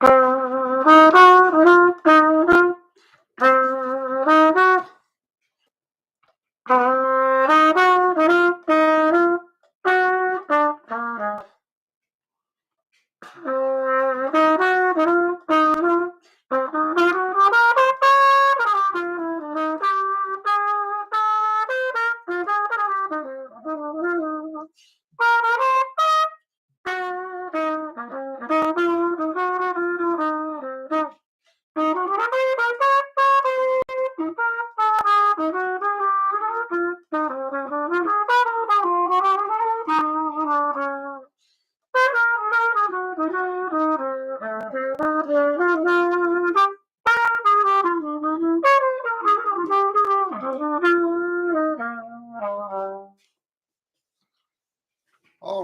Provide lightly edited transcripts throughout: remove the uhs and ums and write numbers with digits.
All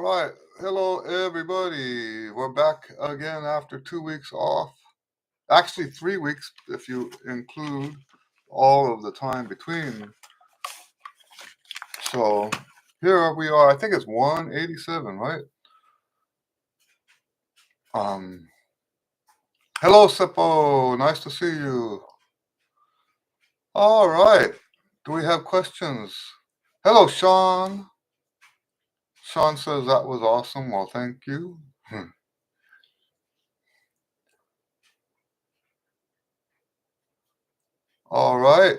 right. Hello, everybody. We're back again after 2 weeks off. Actually, 3 weeks if you include all of the time between. So here we are. I think it's 187, right? Hello, Seppo. Nice to see you. All right. Do we have questions? Hello, Sean. Sean says that was awesome. Well, thank you. All right.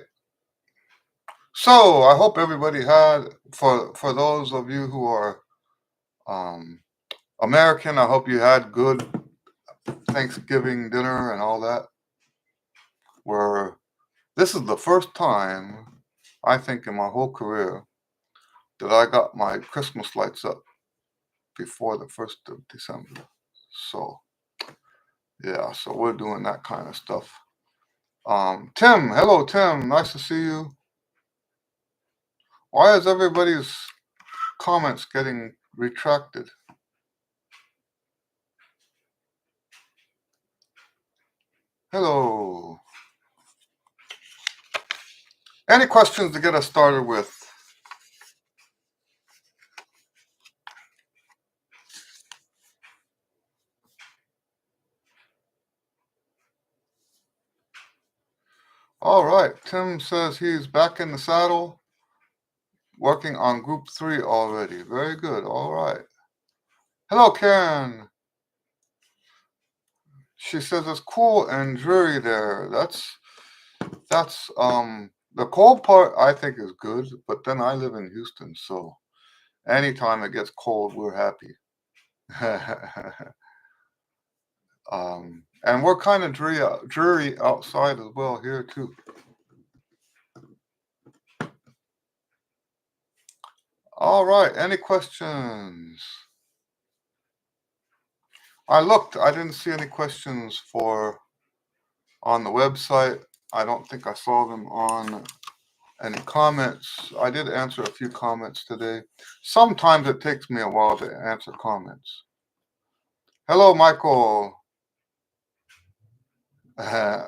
So I hope everybody had, for those of you who are American, I hope you had good Thanksgiving dinner and all that. This is the first time, I think, in my whole career that I got my Christmas lights up before the 1st of December. So, yeah, so we're doing that kind of stuff. Tim, hello, Tim. Nice to see you. Why is everybody's comments getting retracted? Hello. Any questions to get us started with? All right. Tim says he's back in the saddle, working on group 3 already. Very good. All right. Hello, Karen. She says it's cool and dreary there. That's the cold part I think is good, but then I live in Houston, so anytime it gets cold, we're happy. And we're kind of dreary outside as well here too. All right, any questions? I looked, I didn't see any questions on the website. I don't think I saw them on any comments. I did answer a few comments today. Sometimes it takes me a while to answer comments. Hello, Michael.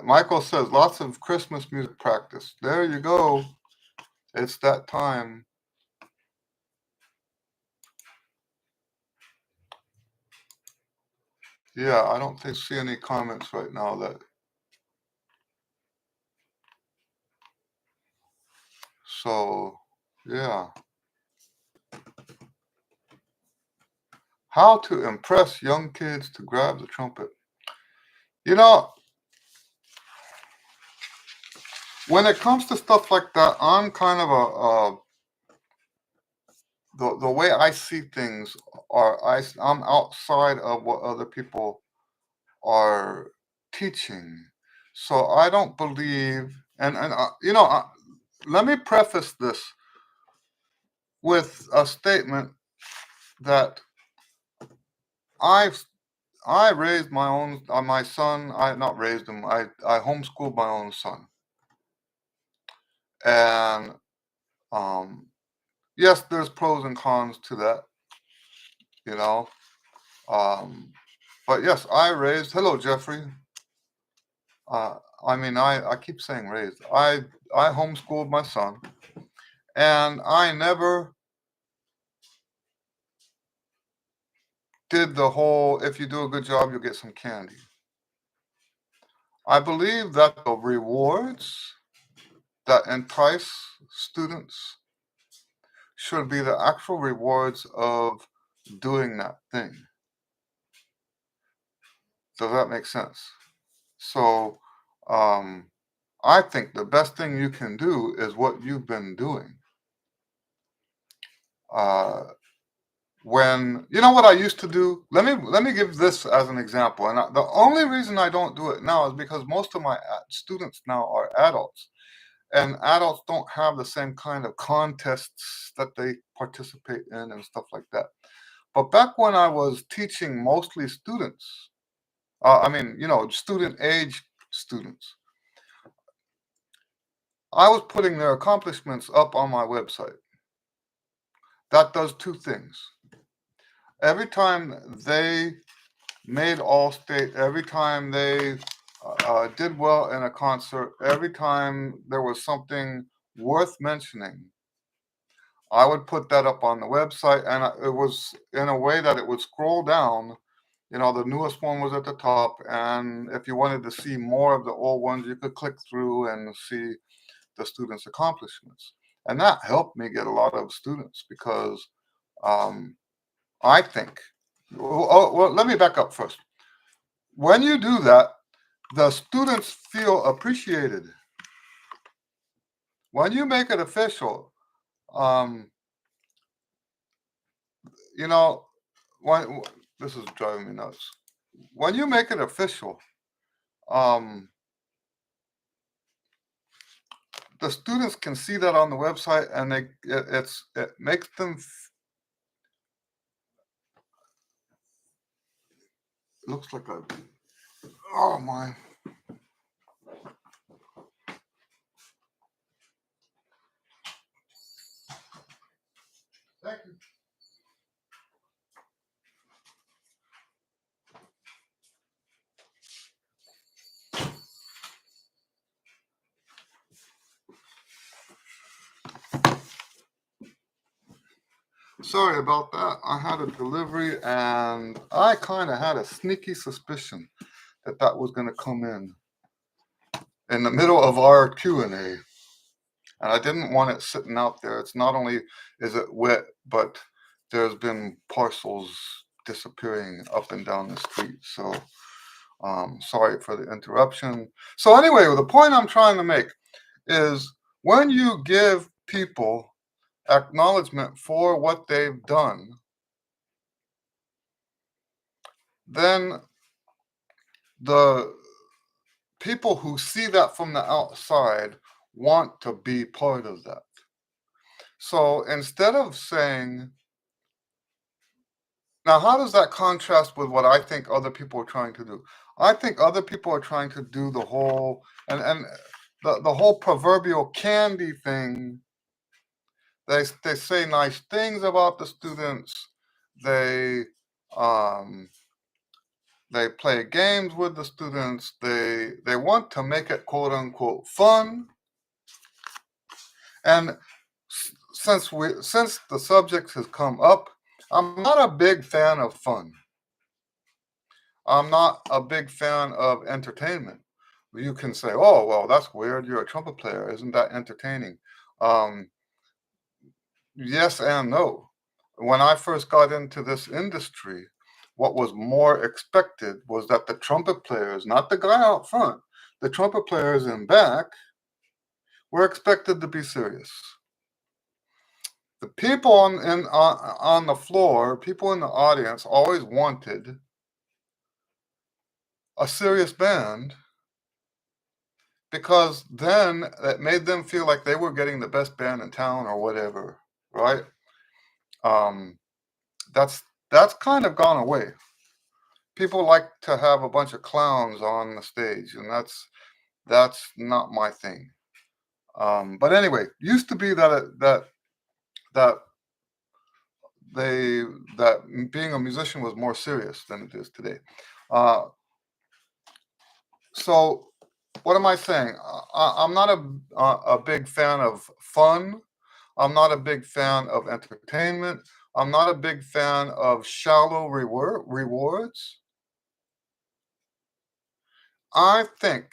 Michael says lots of Christmas music practice. There you go. It's that time. Yeah, I don't see any comments right now that. So, yeah. How to impress young kids to grab the trumpet. You know, when it comes to stuff like that, I'm kind of the way I see things I'm outside of what other people are teaching. So I don't believe, and let me preface this with a statement that I raised my son. I not raised him. I homeschooled my own son, and yes, there's pros and cons to that, you know. But yes, I raised. Hello, Jeffrey. I keep saying raised. I homeschooled my son, and I never did the whole, if you do a good job, you'll get some candy. I believe that the rewards that entice students should be the actual rewards of doing that thing. Does that make sense? So, um, I think the best thing you can do is what you've been doing. Uh, when you know what I used to do, let me give this as an example. And the only reason I don't do it now is because most of my students now are adults, and adults don't have the same kind of contests that they participate in and stuff like that. But back when I was teaching mostly students, I mean, student age students, I was putting their accomplishments up on my website. That does two things. Every time they made all state, every time they did well in a concert, every time there was something worth mentioning, I would put that up on the website, and it was in a way that it would scroll down. The newest one was at the top, and if you wanted to see more of the old ones, you could click through and see the students' accomplishments. And that helped me get a lot of students because um, I think, well, let me back up first. When you do that, the students feel appreciated. When you make it official, um, you know, when, this is driving me nuts. When you make it official, um, the students can see that on the website, and it makes them. It looks like a. Oh my. Thank you. Sorry about that. I had a delivery, and I kind of had a sneaky suspicion that that was going to come in the middle of our Q and A, and I didn't want it sitting out there. It's not only is it wet, but there's been parcels disappearing up and down the street. So, sorry for the interruption. So anyway, the point I'm trying to make is when you give people acknowledgement for what they've done, then the people who see that from the outside want to be part of that. So instead of saying, now how does that contrast with what I think other people are trying to do? I think other people are trying to do the whole and the whole proverbial candy thing. They say nice things about the students. They um, they play games with the students. They want to make it quote unquote fun. And since the subject has come up, I'm not a big fan of fun. I'm not a big fan of entertainment. You can say, "Oh, well, that's weird. You're a trumpet player. Isn't that entertaining?" Um, yes and no. When I first got into this industry, what was more expected was that the trumpet players, not the guy out front, the trumpet players in back, were expected to be serious. The people on the floor, people in the audience, always wanted a serious band because then it made them feel like they were getting the best band in town or whatever, right? Um, that's kind of gone away. People like to have a bunch of clowns on the stage, and that's not my thing. But anyway, used to be that they that being a musician was more serious than it is today. Uh, so what am I saying? I'm not a big fan of fun. I'm not a big fan of entertainment. I'm not a big fan of shallow rewards. I think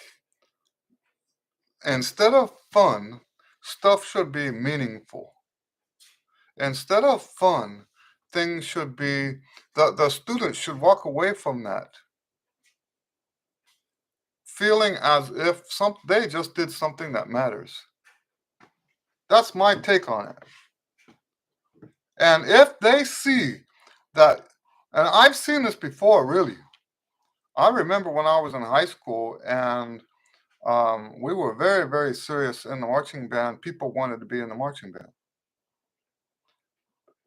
instead of fun, stuff should be meaningful. Instead of fun, things should be the students should walk away from that feeling as if they just did something that matters. That's my take on it. And if they see that, and I've seen this before, really. I remember when I was in high school and we were very, very serious in the marching band. People wanted to be in the marching band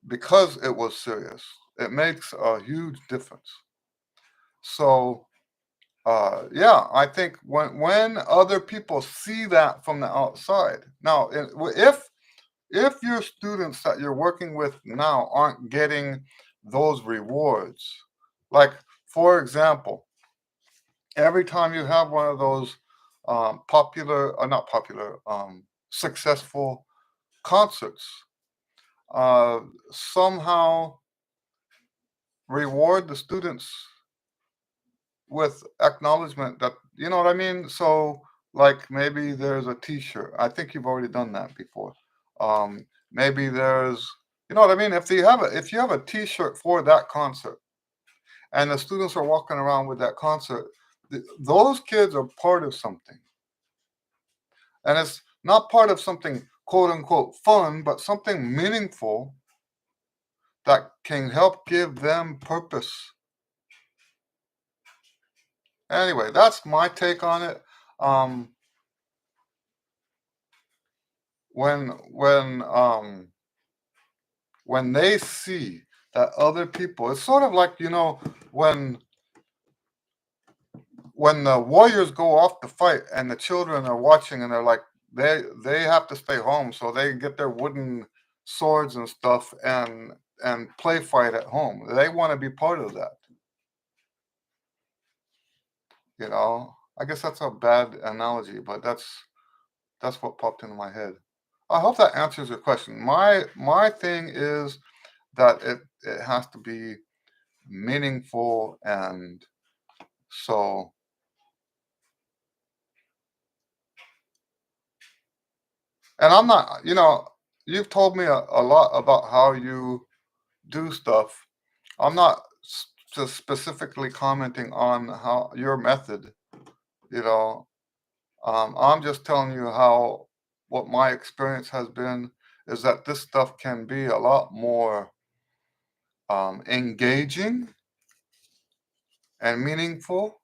because it was serious. It makes a huge difference. So, yeah, I think when other people see that from the outside, now, if your students that you're working with now aren't getting those rewards, like for example, every time you have one of those popular, or not popular, successful concerts, uh, somehow reward the students with acknowledgement that, you know what I mean? So, like maybe there's a T-shirt. I think you've already done that before. Maybe there's, you know what I mean? If you have a T-shirt for that concert, and the students are walking around with that concert, those kids are part of something, and it's not part of something quote unquote fun, but something meaningful that can help give them purpose. Anyway, that's my take on it. Um, when when um, when they see that other people, it's sort of like, when the warriors go off to fight and the children are watching and they're like, they have to stay home, so they get their wooden swords and stuff and play fight at home. They want to be part of that. I guess that's a bad analogy, but that's what popped into my head. I hope that answers your question. My thing is that it has to be meaningful, and so, and I'm not, you've told me a lot about how you do stuff. I'm not just specifically commenting on how your method, you know. I'm just telling you how what my experience has been is that this stuff can be a lot more engaging and meaningful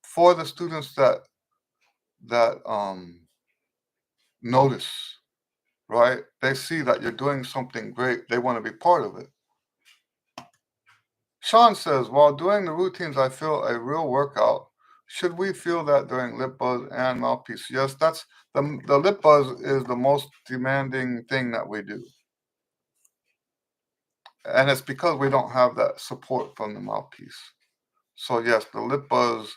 for the students that notice, right? They see that you're doing something great. They want to be part of it. Sean says, while doing the routines, I feel a real workout. Should we feel that during lip buzz and mouthpiece? Yes, that's the lip buzz is the most demanding thing that we do. And it's because we don't have that support from the mouthpiece. So yes, the lip buzz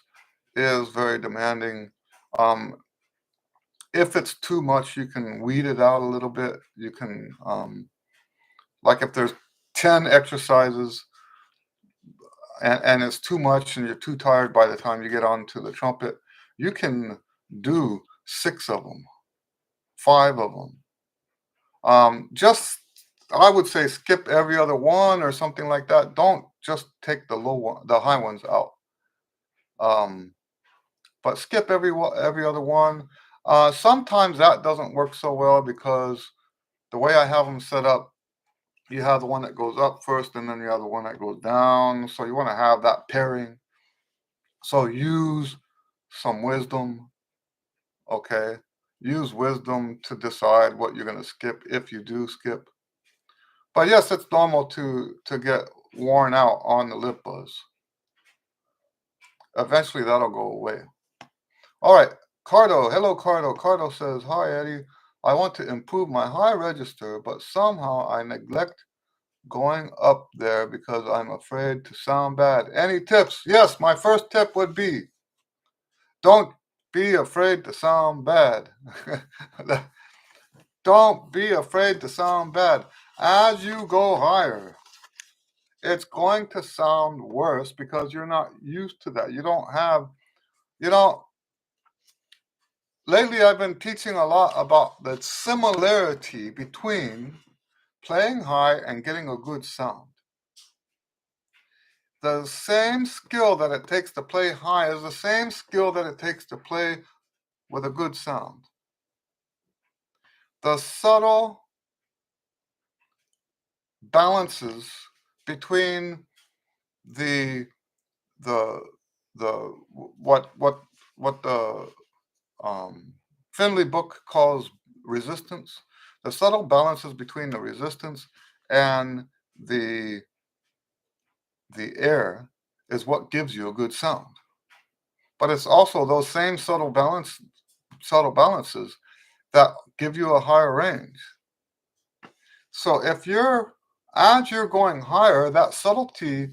is very demanding. Um, if it's too much, you can weed it out a little bit. You can, like if there's 10 exercises and it's too much and you're too tired by the time you get onto the trumpet, you can do 6 of them, 5 of them. Just, I would say skip every other one or something like that. Don't just take the high ones out. Um, but skip every other one. Sometimes that doesn't work so well because the way I have them set up, you have the one that goes up first and then you have the one that goes down. So you want to have that pairing. So use some wisdom, okay? Use wisdom to decide what you're going to skip if you do skip. But yes, it's normal to get worn out on the lip buzz. Eventually that'll go away. All right, Cardo. Hello, Cardo. Cardo says, "Hi, Eddie. I want to improve my high register, but somehow I neglect going up there because I'm afraid to sound bad. Any tips?" Yes, my first tip would be don't be afraid to sound bad. Don't be afraid to sound bad. As you go higher, it's going to sound worse because you're not used to that. You don't have You know, lately I've been teaching a lot about the similarity between playing high and getting a good sound. The same skill that it takes to play high is the same skill that it takes to play with a good sound. The subtle balances between the the the what the um, Finley book calls resistance, the subtle balances between the resistance and the the air is what gives you a good sound. But it's also those same subtle balances that give you a higher range. So if you're as you're going higher, that subtlety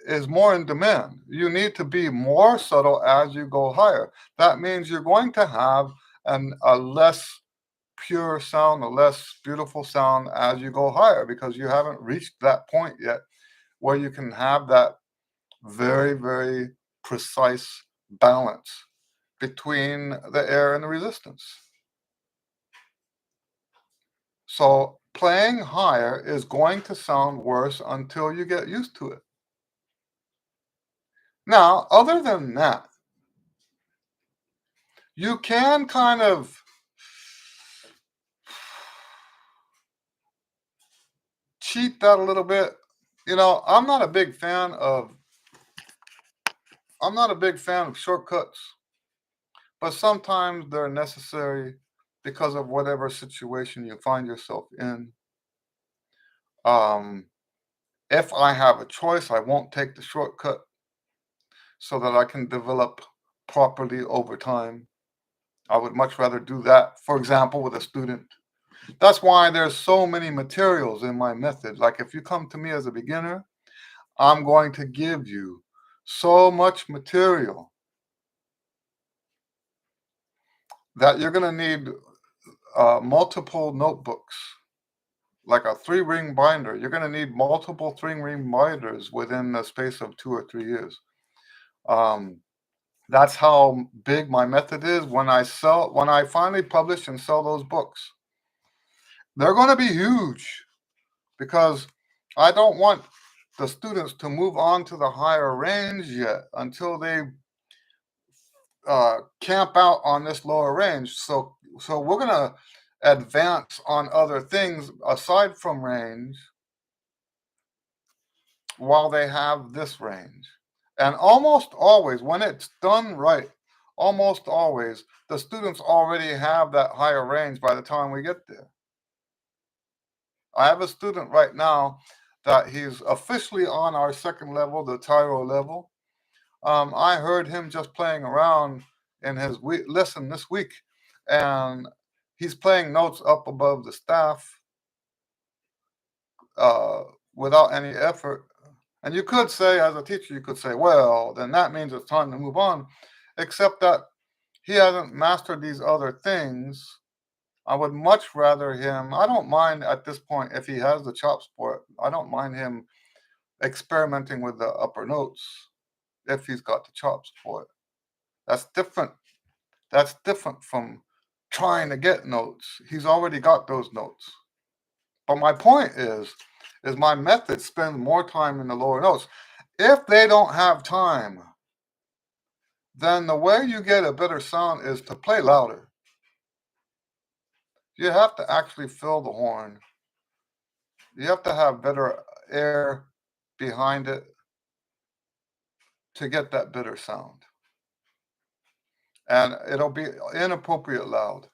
is more in demand. You need to be more subtle as you go higher. That means you're going to have a less pure sound, a less beautiful sound as you go higher because you haven't reached that point yet where you can have that very, very precise balance between the air and the resistance. So playing higher is going to sound worse until you get used to it. Now, other than that, you can kind of cheat that a little bit. You know, I'm not a big fan of shortcuts, but sometimes they're necessary because of whatever situation you find yourself in. Um, if I have a choice, I won't take the shortcut so that I can develop properly over time. I would much rather do that, for example, with a student. That's why there's so many materials in my method. Like if you come to me as a beginner, I'm going to give you so much material that you're going to need multiple notebooks, like a 3-ring binder. You're going to need multiple 3-ring binders within the space of 2 or 3 years. Um, that's how big my method is. When I finally publish and sell those books, they're going to be huge because I don't want the students to move on to the higher range yet until they camp out on this lower range. So we're gonna advance on other things aside from range while they have this range. And almost always, when it's done right, almost always the students already have that higher range by the time we get there. I have a student right now that he's officially on our second level, the Tyro level. I heard him just playing around in his lesson this week, and he's playing notes up above the staff uh, without any effort. And you could say, as a teacher, you could say, well, then that means it's time to move on, except that he hasn't mastered these other things. I would much rather him, I don't mind at this point if he has the chops for it. I don't mind him experimenting with the upper notes if he's got the chops for it. That's different. That's different from trying to get notes. He's already got those notes. But my point is my method spends more time in the lower notes. If they don't have time, then the way you get a better sound is to play louder. You have to actually fill the horn. You have to have better air behind it to get that better sound. And it'll be inappropriate loud,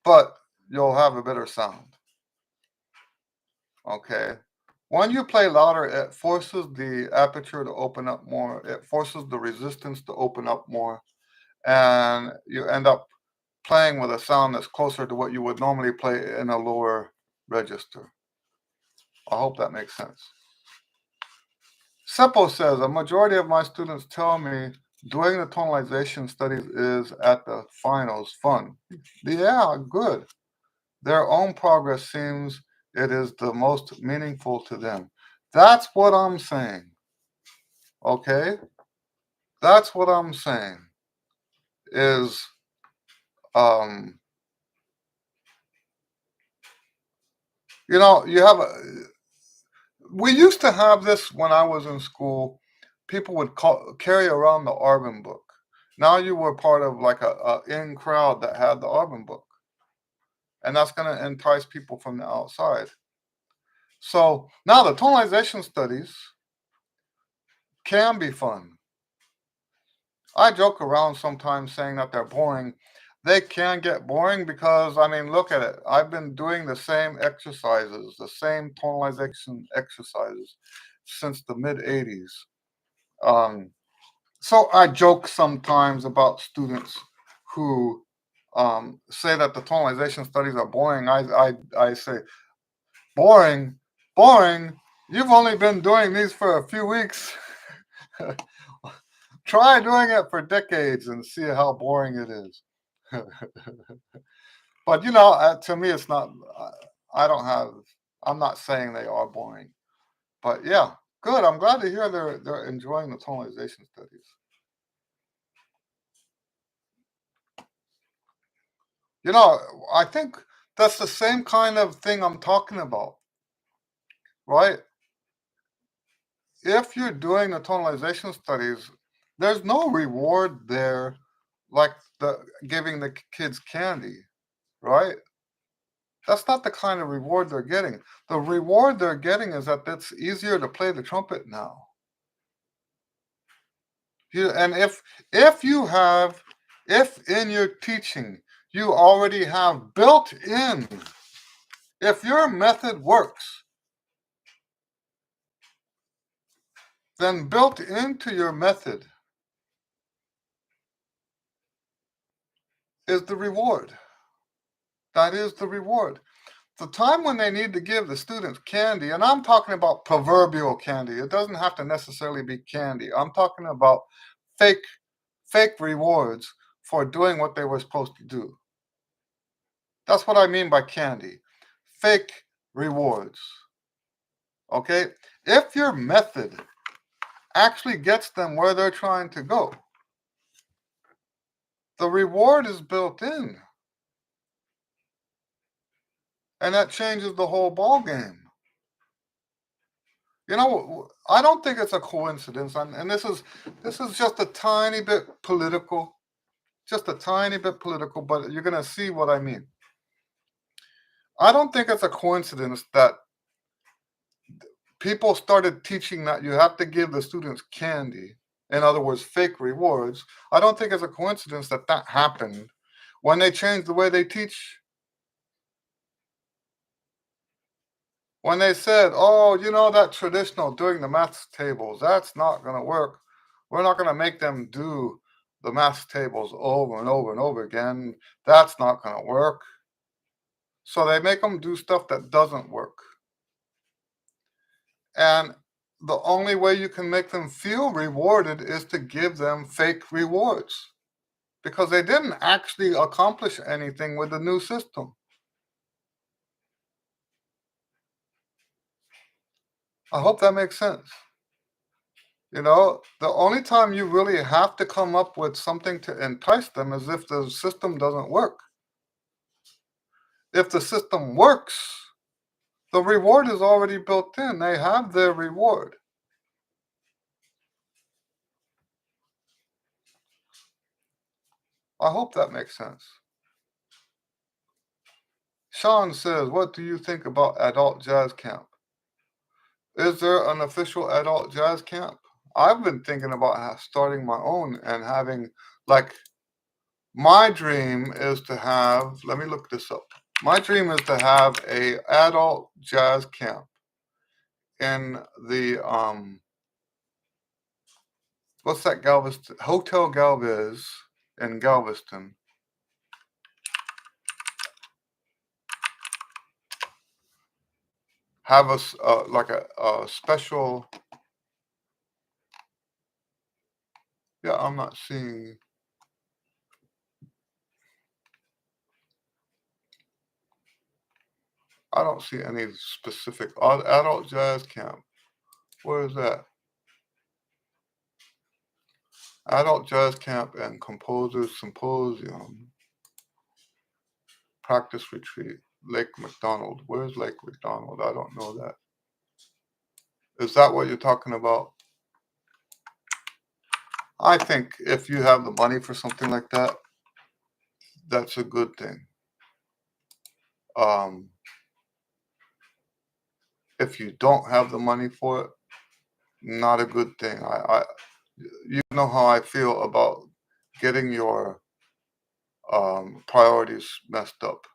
but you'll have a better sound. Okay. When you play louder, it forces the aperture to open up more. It forces the resistance to open up more. And you end up playing with a sound that's closer to what you would normally play in a lower register. I hope that makes sense. Seppo says, a majority of my students tell me doing the tonalization studies is at the finals fun. Yeah, good. Their own progress seems it is the most meaningful to them. That's what I'm saying. Okay? That's what I'm saying. Is um, you have a. We used to have this when I was in school. People would carry around the Arbin book. Now you were part of like a in crowd that had the Arbin book, and that's going to entice people from the outside. So now the tonalization studies can be fun. I joke around sometimes saying that they're boring. They can get boring because, I mean, look at it. I've been doing the same exercises, the same tonalization exercises since the mid 80s. Um, so I joke sometimes about students who say that the tonalization studies are boring. I say, boring, boring. You've only been doing these for a few weeks. Try doing it for decades and see how boring it is. But to me, it's not. I don't have. I'm not saying they are boring. But yeah, good. I'm glad to hear they're enjoying the tonalization studies. I think that's the same kind of thing I'm talking about, right? If you're doing the tonalization studies, there's no reward there like the giving the kids candy, right? That's not the kind of reward they're getting. The reward they're getting is that it's easier to play the trumpet now. And if in your teaching you already have built in, if your method works, then built into your method is the reward. That is the reward. The time when they need to give the students candy, and I'm talking about proverbial candy. It doesn't have to necessarily be candy. I'm talking about fake fake rewards for doing what they were supposed to do. That's what I mean by candy. Fake rewards. Okay? If your method actually gets them where they're trying to go, the reward is built in. And that changes the whole ball game. I don't think it's a coincidence, and this is just a tiny bit political, but you're gonna see what I mean. I don't think it's a coincidence that people started teaching that you have to give the students candy, in other words, fake rewards. I don't think it's a coincidence that that happened when they changed the way they teach. When they said, oh, that traditional doing the math tables, that's not going to work. We're not going to make them do the math tables over and over and over again. That's not going to work. So they make them do stuff that doesn't work. And the only way you can make them feel rewarded is to give them fake rewards because they didn't actually accomplish anything with the new system. I hope that makes sense. The only time you really have to come up with something to entice them is if the system doesn't work. If the system works, the reward is already built in. They have their reward. I hope that makes sense. Sean says, what do you think about adult jazz camp? Is there an official adult jazz camp? I've been thinking about starting my own and having, like, my dream is to have, let me look this up. My dream is to have a adult jazz camp in the what's that Galveston Hotel Galvez in Galveston. Have a like a special. Yeah, I'm not seeing. I don't see any specific adult jazz camp. Where is that? Adult Jazz Camp and Composers Symposium, Practice Retreat, Lake McDonald. Where's Lake McDonald? I don't know that. Is that what you're talking about? I think if you have the money for something like that, that's a good thing. Um, if you don't have the money for it, not a good thing. You know how I feel about getting your priorities messed up,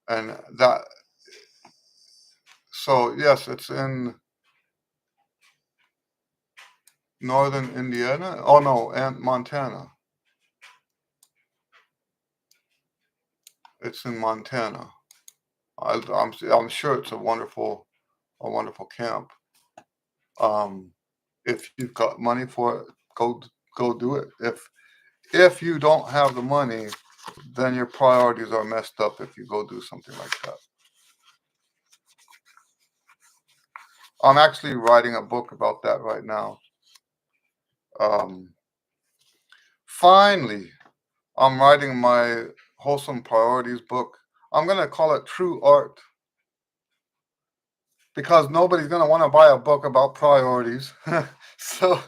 and that. So yes, it's in northern Indiana. Oh no, and Montana. It's in Montana. I'm sure it's a wonderful camp. Um, if you've got money for it, go do it. If you don't have the money, then your priorities are messed up if you go do something like that. I'm actually writing a book about that right now. Um, Finally, I'm writing my Wholesome Priorities book. I'm going to call it True Art because nobody's going to want to buy a book about priorities. So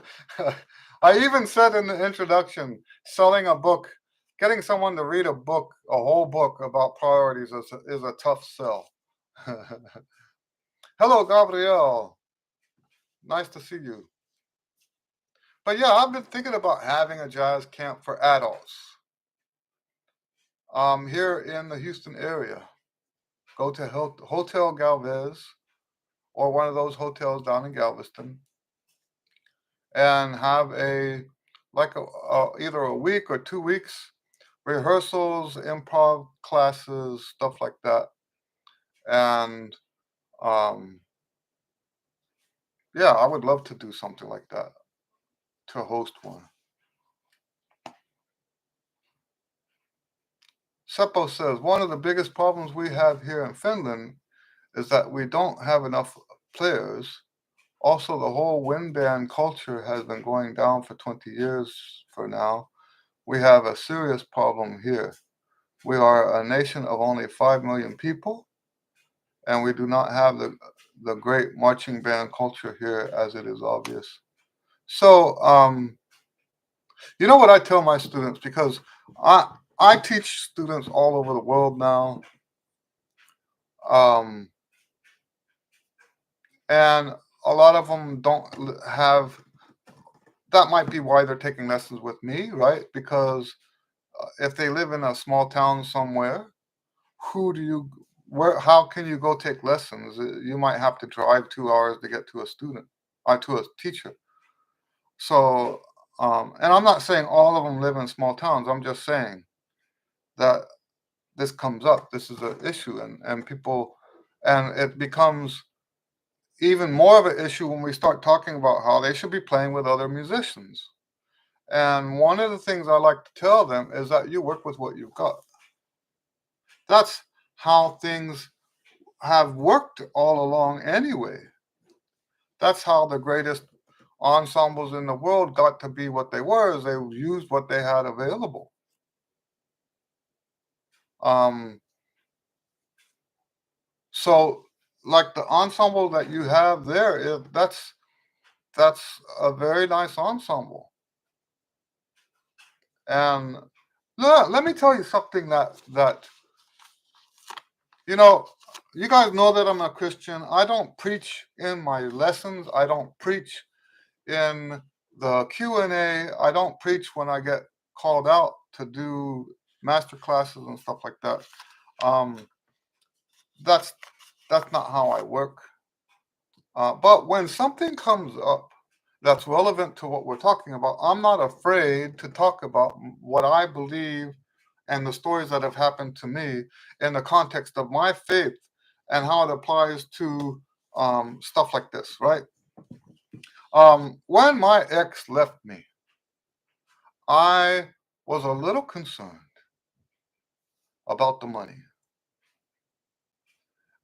I even said in the introduction, selling a book, getting someone to read a whole book about priorities is a tough sell. Hello, Gabrielle. Nice to see you. But yeah, I've been thinking about having a jazz camp for adults here in the Houston area. Go to Hotel Galvez or one of those hotels down in Galveston and have either a week or 2 weeks rehearsals, improv classes, stuff like that. And um, yeah, I would love to do something like that, to host one. Seppo says one of the biggest problems we have here in Finland is that we don't have enough players. Also, the whole wind band culture has been going down for 20 years for now. We have a serious problem here. We are a nation of only 5 million people, and we do not have the great marching band culture here as it is obvious. So, you know what I tell my students, because I I teach students all over the world now, um, and a lot of them don't have. That might be why they're taking lessons with me, right? Because if they live in a small town somewhere, who do you where how can you go take lessons? You might have to drive 2 hours to get to a student or to a teacher. So, and I'm not saying all of them live in small towns. I'm just saying that this comes up. This is an issue, and people, and it becomes even more of an issue when we start talking about how they should be playing with other musicians. And one of the things I like to tell them is that you work with what you've got. That's how things have worked all along anyway. That's how the greatest ensembles in the world got to be what they were, is they used what they had available. Um, so like the ensemble that you have there, that's a very nice ensemble. And let me tell you something that you know, you guys know that I'm a Christian. I don't preach in my lessons. I don't preach in the Q and A. I don't preach when I get called out to do master classes and stuff like that. Um, that's that's not how I work. But when something comes up that's relevant to what we're talking about, I'm not afraid to talk about what I believe and the stories that have happened to me in the context of my faith and how it applies to stuff like this, right? When my ex left me, I was a little concerned about the money.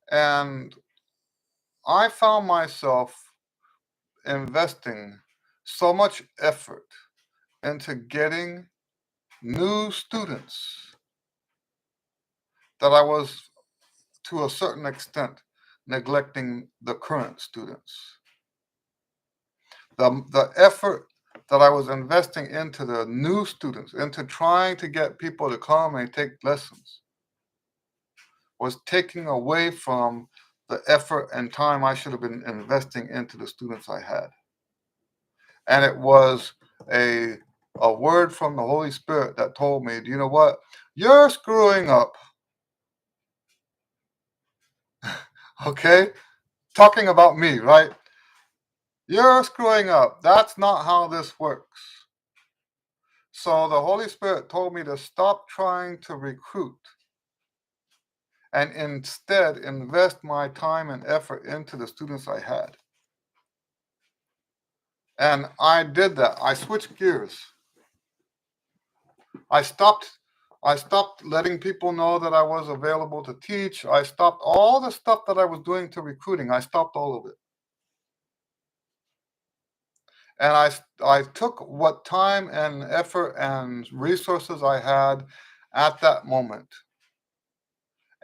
And I found myself investing so much effort into getting new students that I was, to a certain extent, neglecting the current students. The effort that I was investing into the new students, into trying to get people to come and take lessons, was taking away from the effort and time I should have been investing into the students I had. And it was a a word from the Holy Spirit that told me, do you know what? You're screwing up. Okay? Talking about me, right? You're screwing up. That's not how this works. So the Holy Spirit told me to stop trying to recruit and instead invest my time and effort into the students I had. And I did that. I switched gears. I stopped I stopped letting people know that I was available to teach. I stopped all the stuff that I was doing to recruiting. I stopped all of it. And I took what time and effort and resources I had at that moment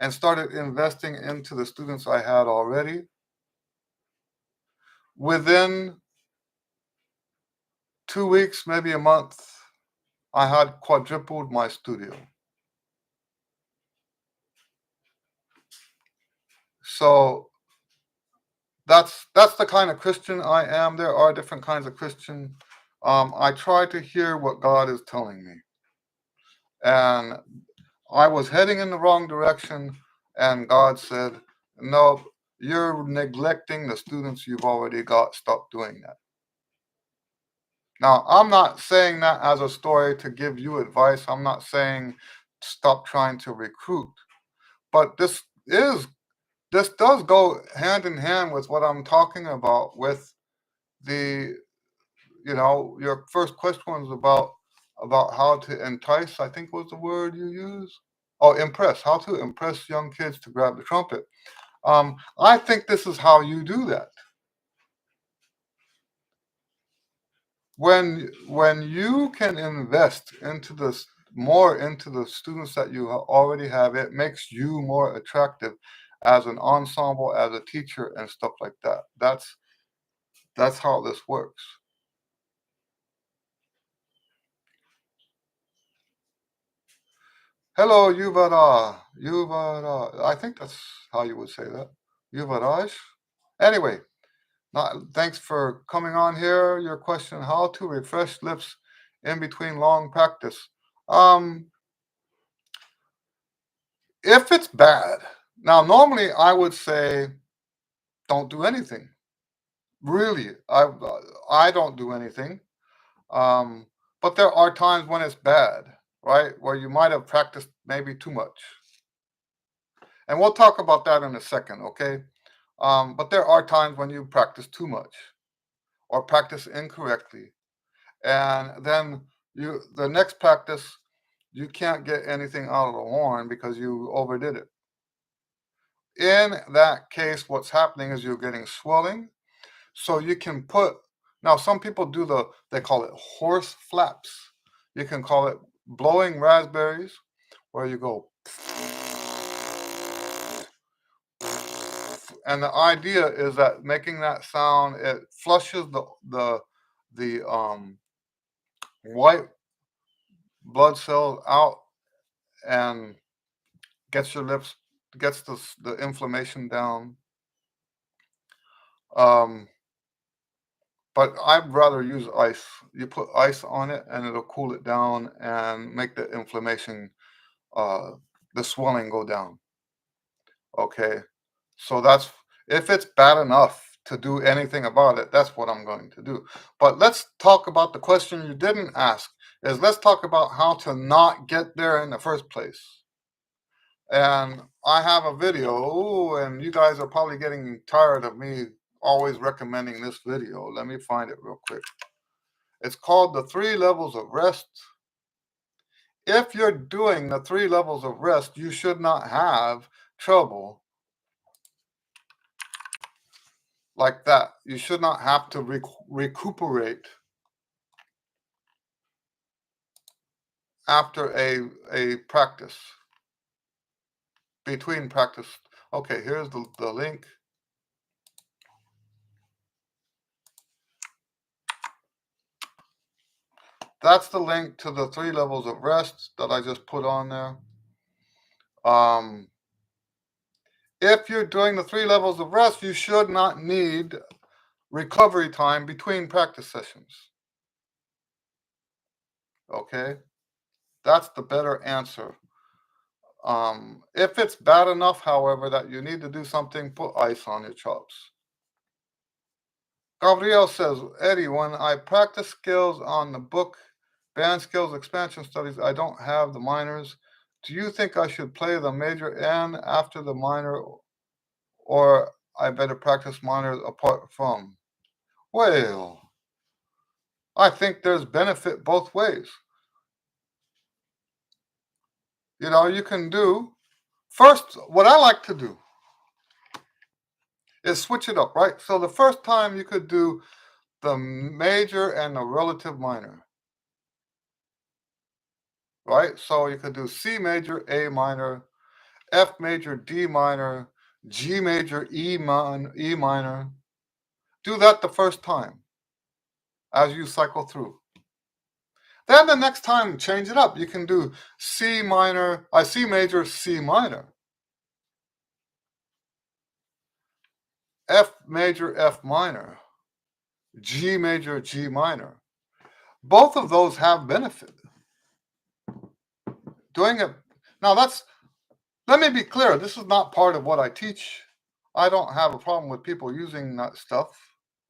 and started investing into the students I had already. Within 2 weeks, maybe a month, I had quadrupled my studio. So that's the kind of Christian I am. There are different kinds of Christian. I try to hear what God is telling me, and I was heading in the wrong direction, and God said, "No, you're neglecting the students you've already got. Stop doing that." Now, I'm not saying that as a story to give you advice. I'm not saying stop trying to recruit, but is this does go hand in hand with what I'm talking about with the, your first question was about how to entice, I think was the word you used. Oh, impress, how to impress young kids to grab the trumpet. I think this is how you do that. When you can invest into this more into the students that you already have, it makes you more attractive as an ensemble, as a teacher, and stuff like that. That's how this works. Hello, Yuvara. I think that's how you would say that. Yuvaraj. Anyway, thanks for coming on here. Your question: how to refresh lips in between long practice. Um, if it's bad, now normally I would say don't do anything. Really, I don't do anything. Um, but there are times when it's bad, right? Where you might have practiced maybe too much, and we'll talk about that in a second, okay? But there are times when you practice too much or practice incorrectly, and then the next practice you can't get anything out of the horn because you overdid it. In that case, what's happening is you're getting swelling. So you can put, now some people do they call it horse flaps. You can call it blowing raspberries, where you go, and the idea is that making that sound, it flushes the white blood cells out and gets your lips, gets the inflammation down. Um, but I'd rather use ice. You put ice on it and it'll cool it down and make the inflammation, uh, the swelling go down. Okay. So that's, if it's bad enough to do anything about it, that's what I'm going to do. But let's talk about the question you didn't ask, is let's talk about how to not get there in the first place. And I have a video, and you guys are probably getting tired of me always recommending this video. Let me find it real quick. It's called The 3 Levels of Rest. If you're doing the 3 levels of rest, you should not have trouble like that. You should not have to recuperate after a practice, between practice. Okay, here's the link. That's the link to the 3 levels of rest that I just put on there. If you're doing the 3 levels of rest, you should not need recovery time between practice sessions. Okay, that's the better answer. If it's bad enough, however, that you need to do something, put ice on your chops. Gabriel says, Eddie, when I practice skills on the book, Band Skills Expansion Studies, I don't have the minors. Do you think I should play the major N after the minor, or I better practice minors apart from? Well, I think there's benefit both ways. You know, you can do, first, what I like to do is switch it up, right? So the first time you could do the major and the relative minor, right? So you could do C major, A minor, F major, D minor, G major, E minor. Do that the first time as you cycle through. Then the next time, change it up. You can do C minor, C major, C minor, F major, F minor, G major, G minor. Both of those have benefit. Doing it now, let me be clear. This is not part of what I teach. I don't have a problem with people using that stuff,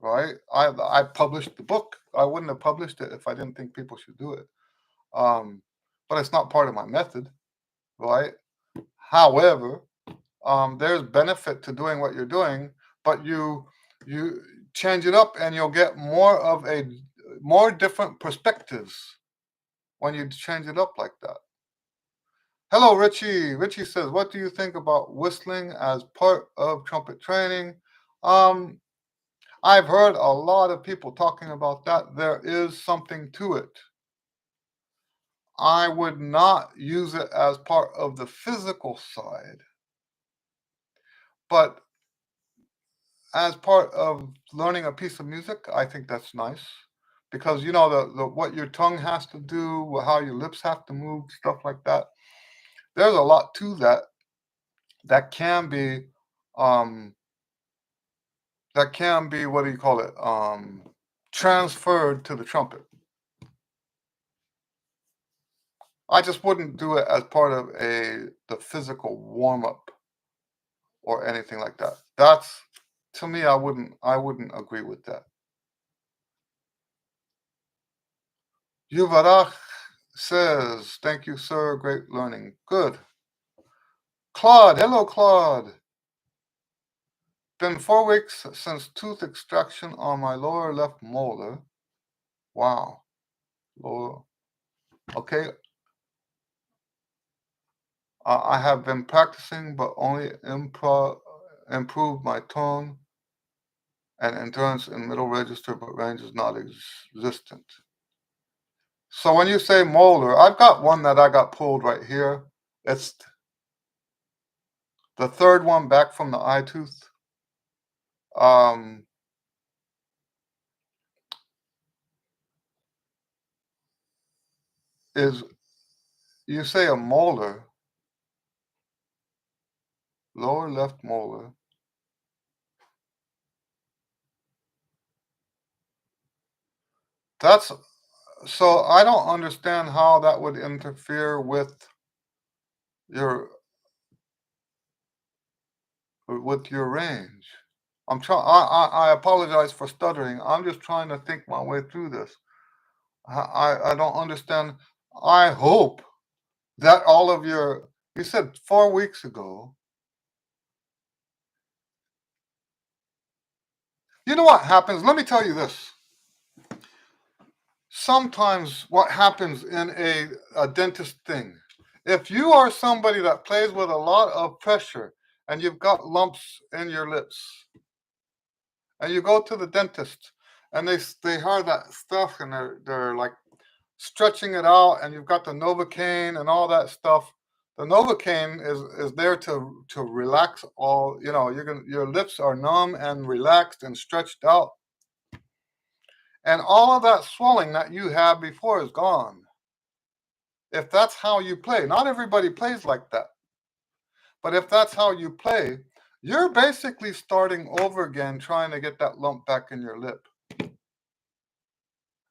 right? I published the book. I wouldn't have published it if I didn't think people should do it. But it's not part of my method, right? However, there's benefit to doing what you're doing, but you change it up and you'll get more different perspectives when you change it up like that. Hello, Richie. Richie says, what do you think about whistling as part of trumpet training? Um, I've heard a lot of people talking about that. There is something to it. I would not use it as part of the physical side, but as part of learning a piece of music, I think that's nice because you know the what your tongue has to do, how your lips have to move, stuff like that. There's a lot to that that can be um, what do you call it, transferred to the trumpet. I just wouldn't do it as part of the physical warm up or anything like that. That's, to me, I wouldn't agree with that. Yuvarach says, thank you, sir. Great learning. Good. Claude, hello, Claude. Been 4 weeks since tooth extraction on my lower left molar. Wow. Lower. Okay. I have been practicing, but only improved my tone and endurance in middle register, but range is not existent. So when you say molar, I've got one that I got pulled right here. It's the third one back from the eye tooth. Um, is you say a molar, lower left molar. That's so I don't understand how that would interfere your with your range. I'm trying. I apologize for stuttering. I'm just trying to think my way through this. I don't understand. I hope that all of your, you said 4 weeks ago. You know what happens? Let me tell you this. Sometimes what happens in a dentist thing, if you are somebody that plays with a lot of pressure and you've got lumps in your lips, and you go to the dentist and they hear that stuff and they're like stretching it out, and you've got the Novocaine and all that stuff. The Novocaine is there to relax all, your lips are numb and relaxed and stretched out. And all of that swelling that you had before is gone. If that's how you play, not everybody plays like that, but if that's how you play, you're basically starting over again trying to get that lump back in your lip.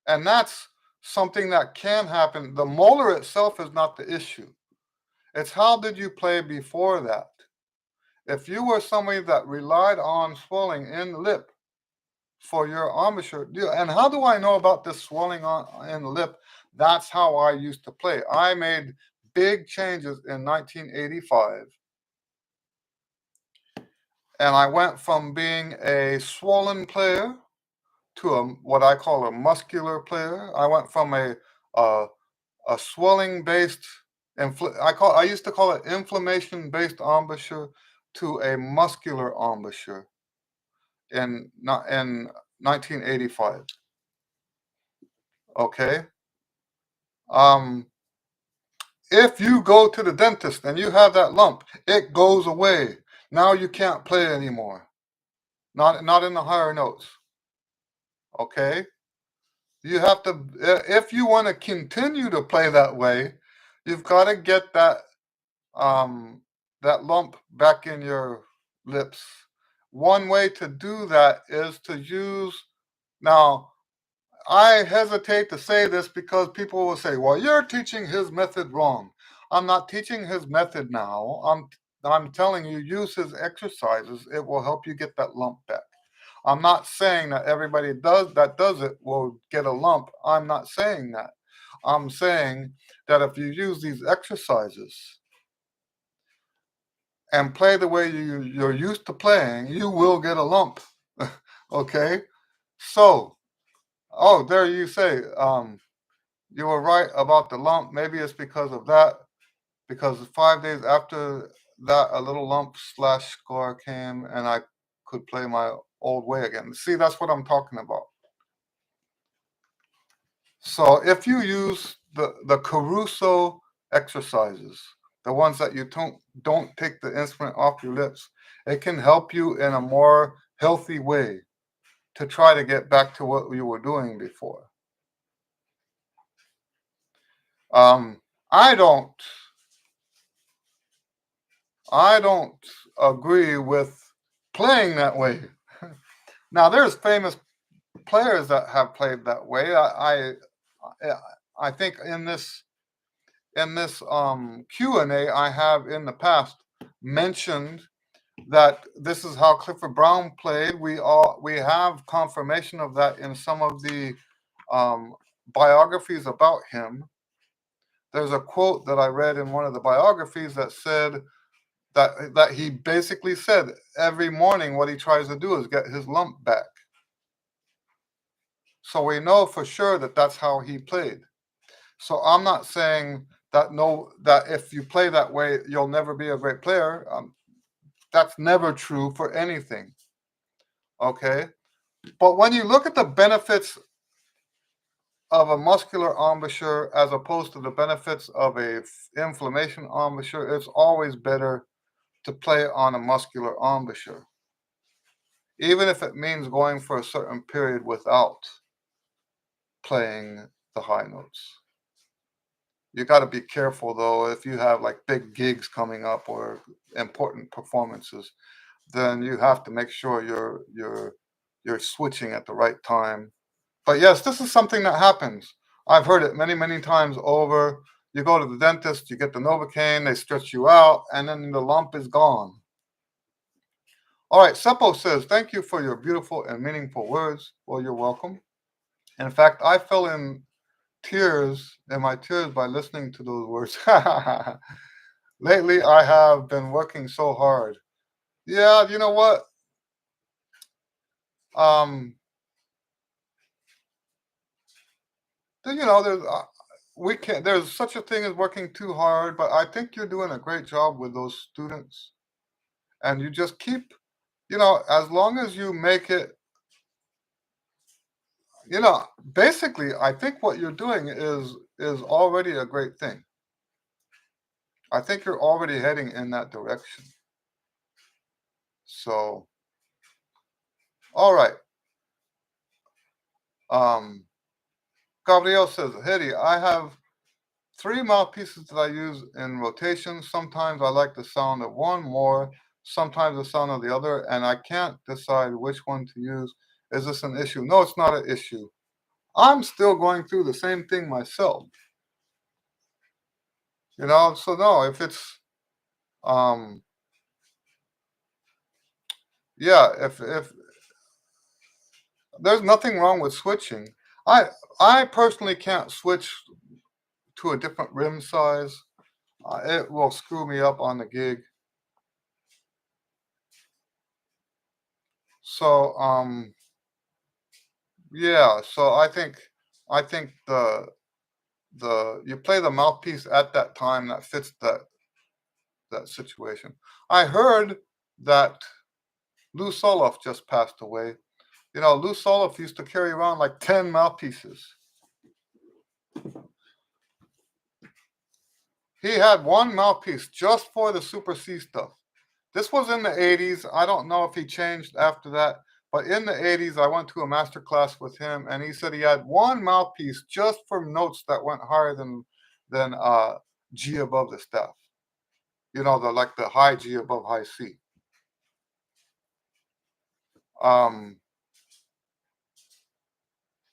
And that's something that can happen. The molar itself is not the issue. It's how did you play before that? If you were somebody that relied on swelling in the lip for your embouchure, and how do I know about this swelling in the lip? That's how I used to play. I made big changes in 1985. And I went from being a swollen player to what I call a muscular player. I went from a swelling based I used to call it inflammation based embouchure to a muscular embouchure in 1985. Okay. Um, if you go to the dentist and you have that lump, it goes away. Now you can't play anymore. Not in the higher notes. Okay. You have to, if you want to continue to play that way, you've got to get that lump back in your lips. One way to do that is to use, now, I hesitate to say this because people will say, well, you're teaching his method wrong. I'm not teaching his method now. I'm telling you, use his exercises. It will help you get that lump back. I'm not saying that everybody does it will get a lump. I'm not saying that. I'm saying that if you use these exercises and play the way you're used to playing, you will get a lump. Okay? So, oh, there you say, you were right about the lump. Maybe it's because of that, because 5 days after that, a little lump slash scar came and I could play my old way again. See, that's what I'm talking about. So if you use the Caruso exercises, the ones that you don't take the instrument off your lips, it can help you in a more healthy way to try to get back to what you were doing before. Um, I don't I don't agree with playing that way. Now there's famous players that have played that way. I think in this Q and A I have in the past mentioned that this is how Clifford Brown played. We have confirmation of that in some of the biographies about him. There's a quote that I read in one of the biographies that said that he basically said every morning what he tries to do is get his lump back. So we know for sure that that's how he played. So I'm not saying that if you play that way you'll never be a great player. That's never true for anything. Okay, but when you look at the benefits of a muscular embouchure as opposed to the benefits of a inflammation embouchure, it's always better to play on a muscular embouchure, even if it means going for a certain period without playing the high notes. You got to be careful though. If you have like big gigs coming up or important performances, then you have to make sure you're switching at the right time. But yes, this is something that happens. I've heard it many times over. You go to the dentist, you get the Novocaine, they stretch you out, and then the lump is gone. All right, Seppo says, thank you for your beautiful and meaningful words. Well, you're welcome. In fact, I fell in my tears by listening to those words. Lately, I have been working so hard. Yeah, you know what? Um, there's we can't. There's such a thing as working too hard, but I think you're doing a great job with those students, and you just keep, as long as you make it You know, basically, I think what you're doing is already a great thing. I think you're already heading in that direction. So, all right. Um, Gabriel says, Hedy, I have three mouthpieces that I use in rotation. Sometimes I like the sound of one more, sometimes the sound of the other, and I can't decide which one to use. Is this an issue? No, it's not an issue. I'm still going through the same thing myself. So no, if it's um yeah, if there's nothing wrong with switching. I I personally can't switch to a different rim size. It will screw me up on the gig. So yeah, so I think the you play the mouthpiece at that time that fits that situation. I heard that Lou Soloff just passed away. Lou Soloff used to carry around like 10 mouthpieces. He had one mouthpiece just for the Super C stuff. This was in the 80s. I don't know if he changed after that, but in the 80s, I went to a master class with him, and he said he had one mouthpiece just for notes that went higher than G above the staff. The high G above high C. Um,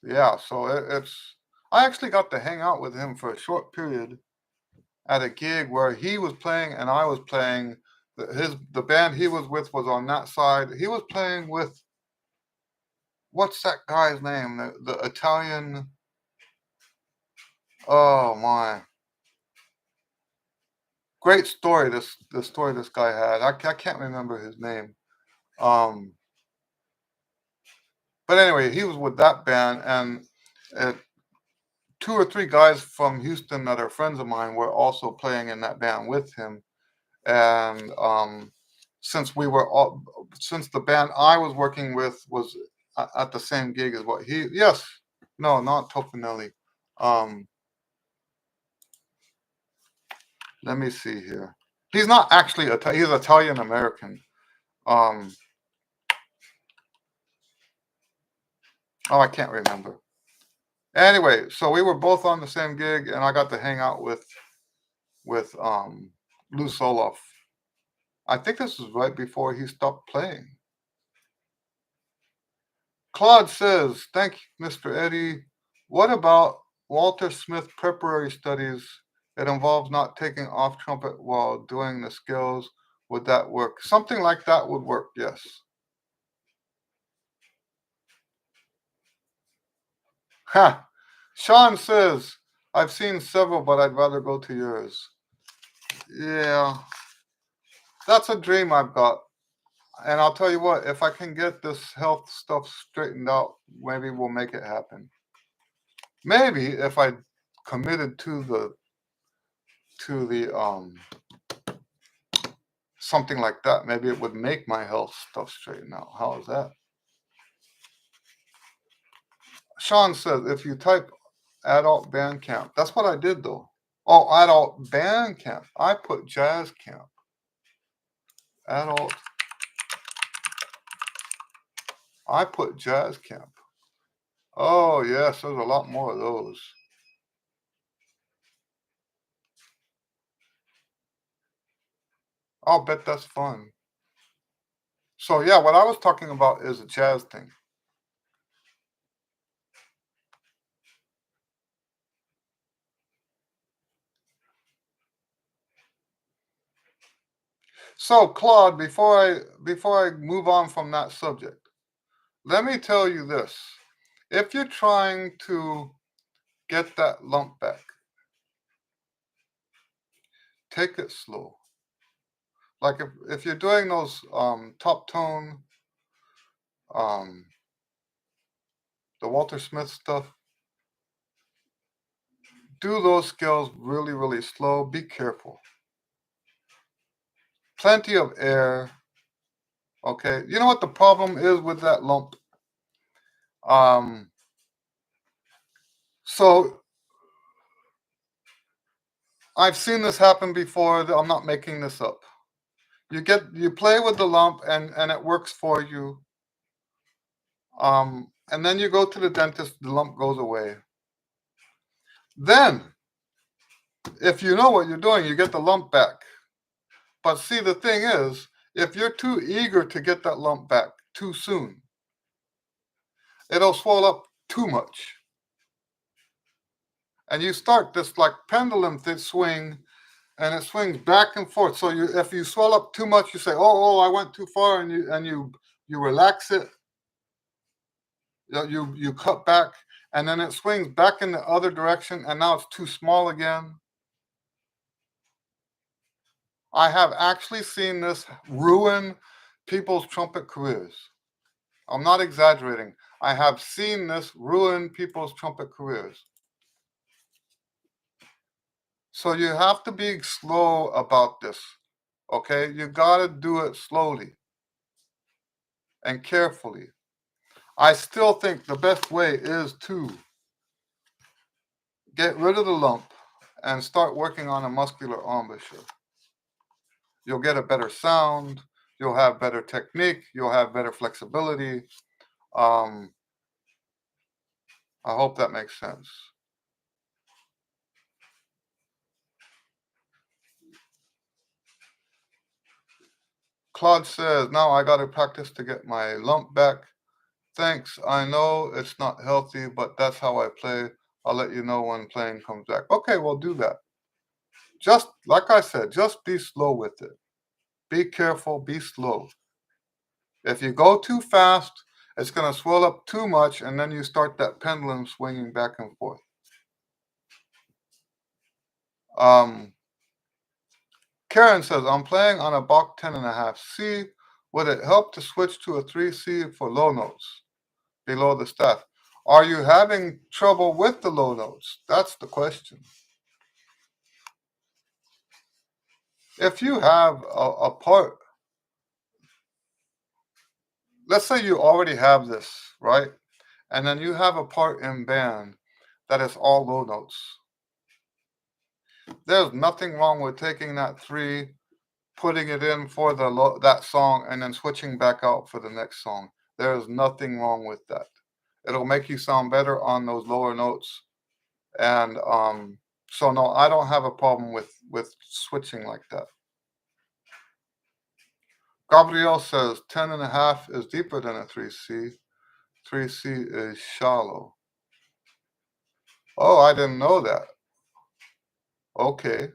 yeah, so it's. I actually got to hang out with him for a short period at a gig where he was playing and I was playing. The band he was with was on that side. He was playing with what's that guy's name? The Italian. Oh my! Great story. The story this guy had. I can't remember his name. Um, but anyway, he was with that band, and uh, two or three guys from Houston that are friends of mine were also playing in that band with him. And since we were all, since the band I was working with was at the same gig as what he, yes, no, not Tofanelli. Um, Let me see here. He's not actually he's Italian American. Um, oh, I can't remember. Anyway, so we were both on the same gig, and I got to hang out with Lou Soloff. I think this was right before he stopped playing. Claude says, "Thank you, Mr. Eddie. What about Walter Smith preparatory studies? It involves not taking off trumpet while doing the skills. Would that work? Something like that would work, yes." Ha! Sean says, "I've seen several, but I'd rather go to yours." Yeah, that's a dream I've got. And I'll tell you what, if I can get this health stuff straightened out, maybe we'll make it happen. Maybe if I committed to the something like that, maybe it would make my health stuff straighten out. How is that? Sean says if you type adult band camp, that's what I did though. Oh, adult band camp. I put jazz camp. Adult. I put jazz camp. Oh yes, there's a lot more of those. I'll bet that's fun. So yeah, what I was talking about is a jazz thing. So Claude, before I move on from that subject, let me tell you this. If you're trying to get that lump back, take it slow. Like, if, you're doing those, top tone, um, the Walter Smith stuff, do those scales really, really slow. Be careful. Plenty of air. Okay. You know what the problem is with that lump? Um, So I've seen this happen before. I'm not making this up. You play with the lump and it works for you. And then you go to the dentist, the lump goes away. Then, if you know what you're doing, you get the lump back. But see, the thing is, if you're too eager to get that lump back too soon, it'll swell up too much. And you start this like pendulum swing, and it swings back and forth. So if you swell up too much, you say, "Oh, I went too far," and you relax it. You cut back, and then it swings back in the other direction, and now it's too small again. I have actually seen this ruin people's trumpet careers. I'm not exaggerating. I have seen this ruin people's trumpet careers. So you have to be slow about this, okay? You gotta do it slowly and carefully. I still think the best way is to get rid of the lump and start working on a muscular embouchure. You'll get a better sound, you'll have better technique, you'll have better flexibility. Um, I hope that makes sense. Claude says, now I got to practice to get my lump back. Thanks. I know it's not healthy, but that's how I play. I'll let you know when playing comes back. Okay, well, do that. Just like I said, just be slow with it. Be careful, be slow. If you go too fast, it's going to swell up too much, and then you start that pendulum swinging back and forth. Karen says, I'm playing on a Bach 10.5C. Would it help to switch to a 3C for low notes below the staff? Are you having trouble with the low notes? That's the question. If you have a part, let's say you already have this, right? And then you have a part in band that is all low notes. There's nothing wrong with taking that 3, putting it in for that song, and then switching back out for the next song. There is nothing wrong with that. It'll make you sound better on those lower notes. And so no, I don't have a problem with switching like that. Gabriel says 10.5 is deeper than a 3C. 3C is shallow. Oh, I didn't know that. Okay.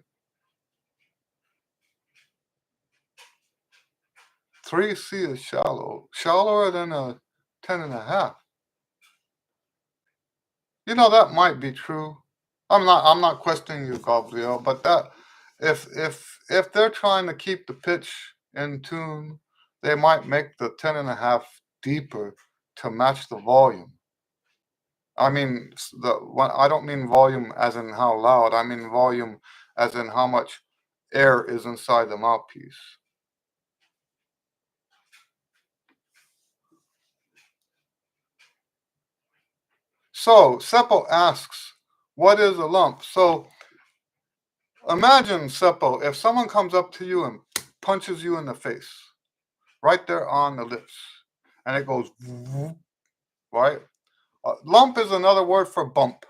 3C is shallow. Shallower than a 10.5. That might be true. I'm not questioning you, Gabriel, but that if they're trying to keep the pitch in tune, they might make the 10.5 deeper to match the volume. I mean, I don't mean volume as in how loud. I mean volume as in how much air is inside the mouthpiece. So Seppo asks, what is a lump? So imagine, Seppo, if someone comes up to you and punches you in the face, right there on the lips, and it goes, right? Lump is another word for bump,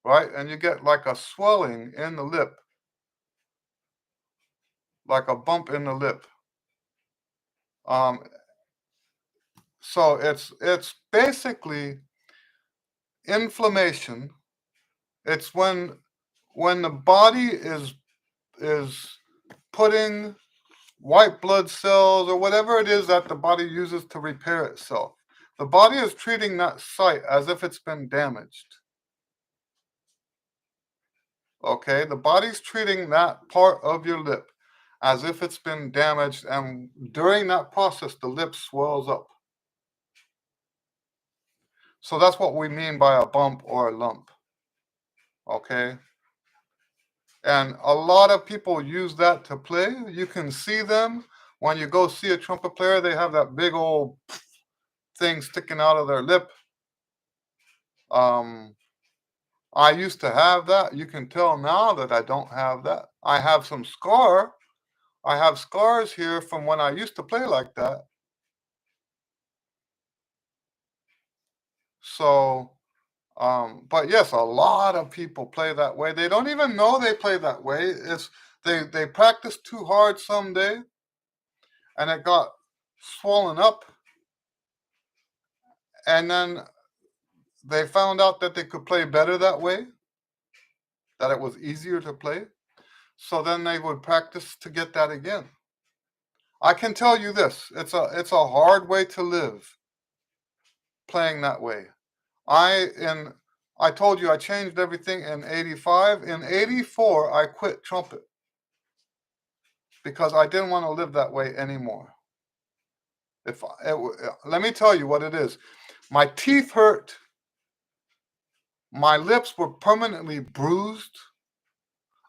right? And you get like a swelling in the lip, like a bump in the lip. So it's basically inflammation. It's when the body is putting white blood cells or whatever it is that the body uses to repair itself. The body is treating that site as if it's been damaged. Okay, the body's treating that part of your lip as if it's been damaged, and during that process, the lip swells up. So that's what we mean by a bump or a lump. Okay. And a lot of people use that to play. You can see them when you go see a trumpet player, they have that big old thing sticking out of their lip. Um, I used to have that. You can tell now that I don't have that. I have some scar. I have scars here from when I used to play like that. So, but yes, a lot of people play that way. They don't even know they play that way. It's they practice too hard someday, and it got swollen up, and then they found out that they could play better that way, that it was easier to play. So then they would practice to get that again. I can tell you this, it's a hard way to live playing that way. I in I told you I changed everything in 85. In 84 I quit trumpet because I didn't want to live that way anymore. Let me tell you what it is. My teeth hurt, my lips were permanently bruised.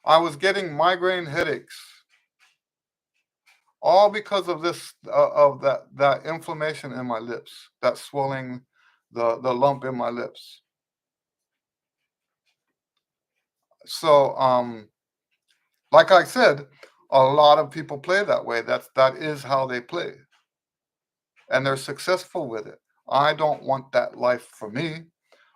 I was getting migraine headaches, all because of this of that inflammation in my lips, that swelling, the lump in my lips. So like I said, a lot of people play that way. That is how they play, and they're successful with it. I don't want that life for me.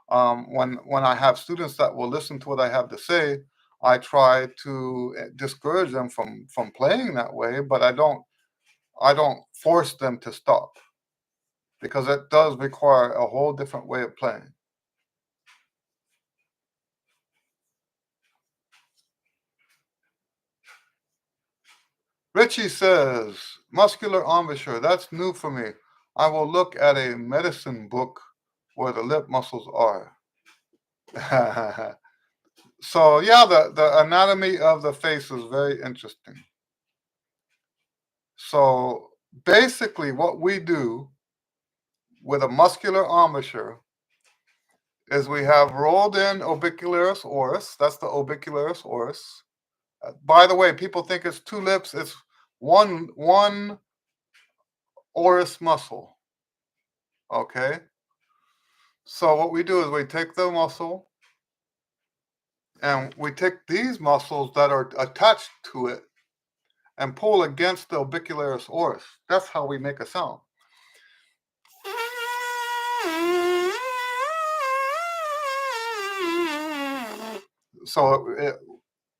When I have students that will listen to what I have to say, I try to discourage them from playing that way, but I don't force them to stop because it does require a whole different way of playing. Richie says, muscular embouchure, that's new for me. I will look at a medicine book where the lip muscles are. So yeah, the anatomy of the face is very interesting. So basically what we do with a muscular embouchure is we have rolled in orbicularis oris. That's the orbicularis oris. By the way, people think it's two lips. It's one oris muscle. Okay. So what we do is we take the muscle and we take these muscles that are attached to it and pull against the orbicularis oris. That's how we make a sound. So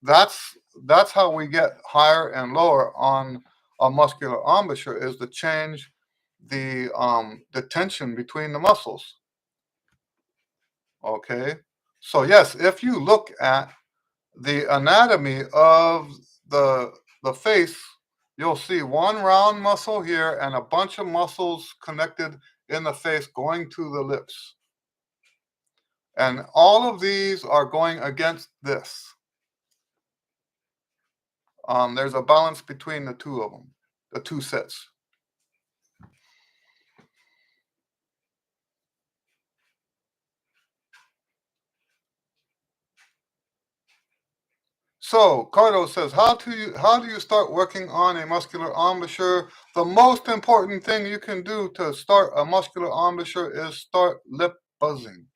that's how we get higher and lower on a muscular embouchure, is to change the tension between the muscles. Okay, so yes, if you look at the anatomy of the face, you'll see one round muscle here and a bunch of muscles connected in the face going to the lips, and all of these are going against this. There's a balance between the two of them, the two sets. So Cardo says, how do you start working on a muscular embouchure? The most important thing you can do to start a muscular embouchure is start lip buzzing.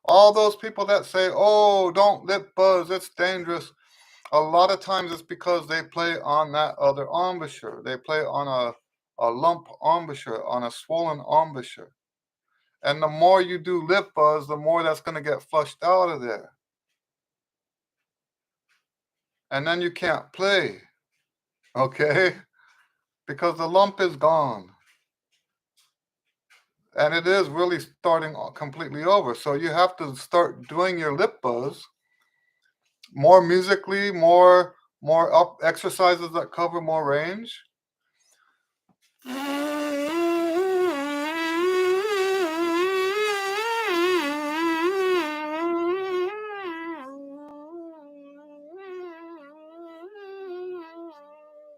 All those people that say, "Oh, don't lip buzz, it's dangerous," a lot of times it's because they play on that other embouchure. They play on a lump embouchure, on a swollen embouchure. And the more you do lip buzz, the more that's going to get flushed out of there. And then you can't play, okay? Because the lump is gone. And it is really starting completely over. So you have to start doing your lip buzz more musically, more up exercises that cover more range.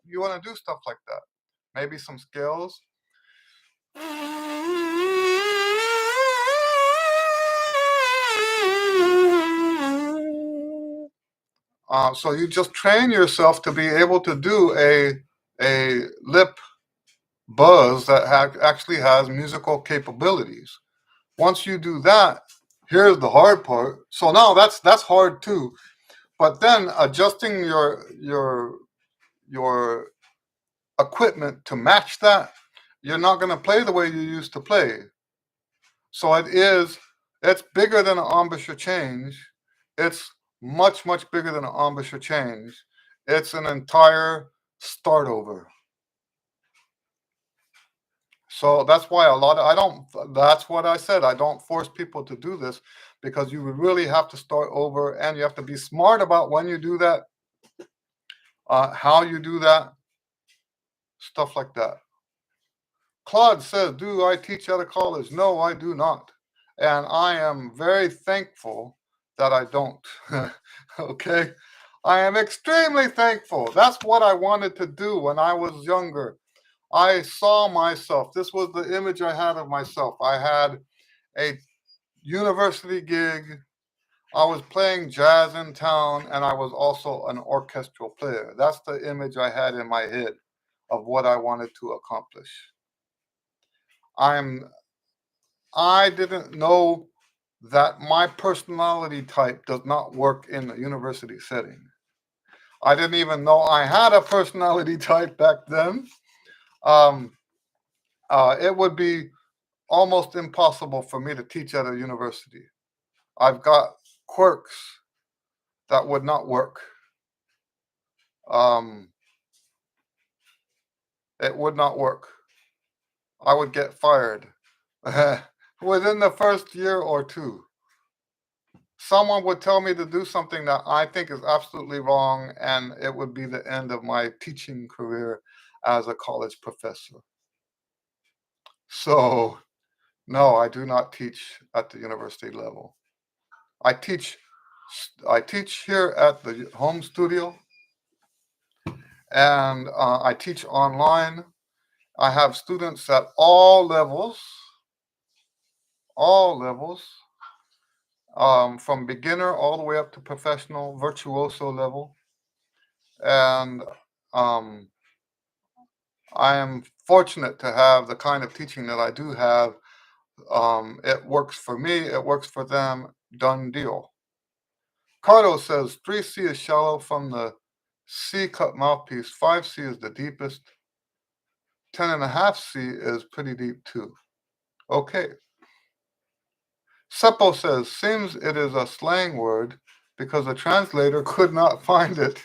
You want to do stuff like that. Maybe some scales. So you just train yourself to be able to do a lip buzz that actually has musical capabilities. Once you do that, Here's the hard part. So now that's hard too. But then adjusting your equipment to match that, you're not going to play the way you used to play. So it's bigger than an embouchure change. It's much bigger than an embouchure change. It's an entire start over. So that's why I don't, that's what I said. I don't force people to do this because you would really have to start over and you have to be smart about when you do that, how you do that, stuff like that. Claude says, do I teach at a college? No, I do not. And I am very thankful that I don't. Okay? I am extremely thankful. That's what I wanted to do when I was younger. I saw myself. This was the image I had of myself. I had a university gig. I was playing jazz in town, and I was also an orchestral player. That's the image I had in my head of what I wanted to accomplish. I'm I didn't know that my personality type does not work in a university setting. I didn't even know I had a personality type back then. Um, it would be almost impossible for me to teach at a university. I've got quirks that would not work. Um, it would not work. I would get fired within the first year or two. Someone would tell me to do something that I think is absolutely wrong, and it would be the end of my teaching career as a college professor. So, no, I do not teach at the university level. I teach I teach here at the home studio, and I teach online. I have students at all levels, from beginner all the way up to professional virtuoso level, and um, I am fortunate to have the kind of teaching that I do have. It works for me, it works for them, done deal. Cardo says 3C is shallow from the C cut mouthpiece, 5C is the deepest, 10.5C is pretty deep too. Okay. Seppo says, seems it is a slang word because the translator could not find it.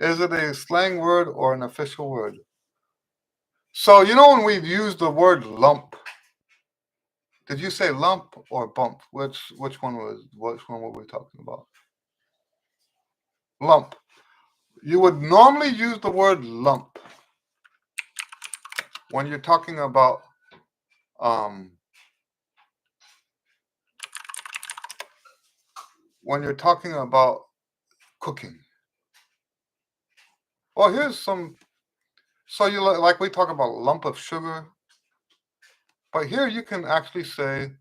Is it a slang word or an official word? So, when we've used the word lump, did you say lump or bump? Which one were we talking about? Lump. You would normally use the word lump when you're talking about um, cooking. Well, here's some. So like we talk about a lump of sugar, but here you can actually say,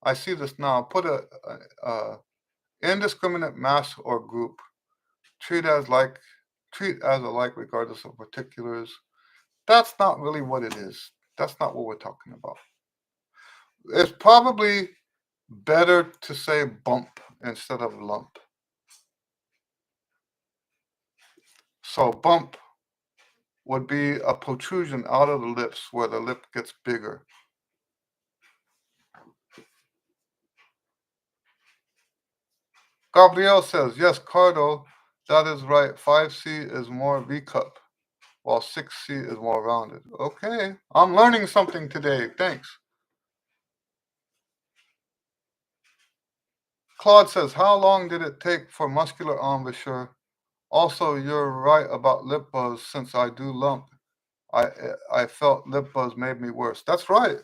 I see this now. Put a indiscriminate mass or group. Treat as like treat as alike regardless of particulars. That's not really what it is. That's not what we're talking about. It's probably better to say bump instead of lump. So bump would be a protrusion out of the lips where the lip gets bigger. Gabriel says, yes, Cardo, that is right. 5C is more V cup, while 6C is more rounded. Okay, I'm learning something today. Thanks. Claude says, how long did it take for muscular embouchure? Also, you're right about lip buzz. Since I do lump, I felt lip buzz made me worse. That's right.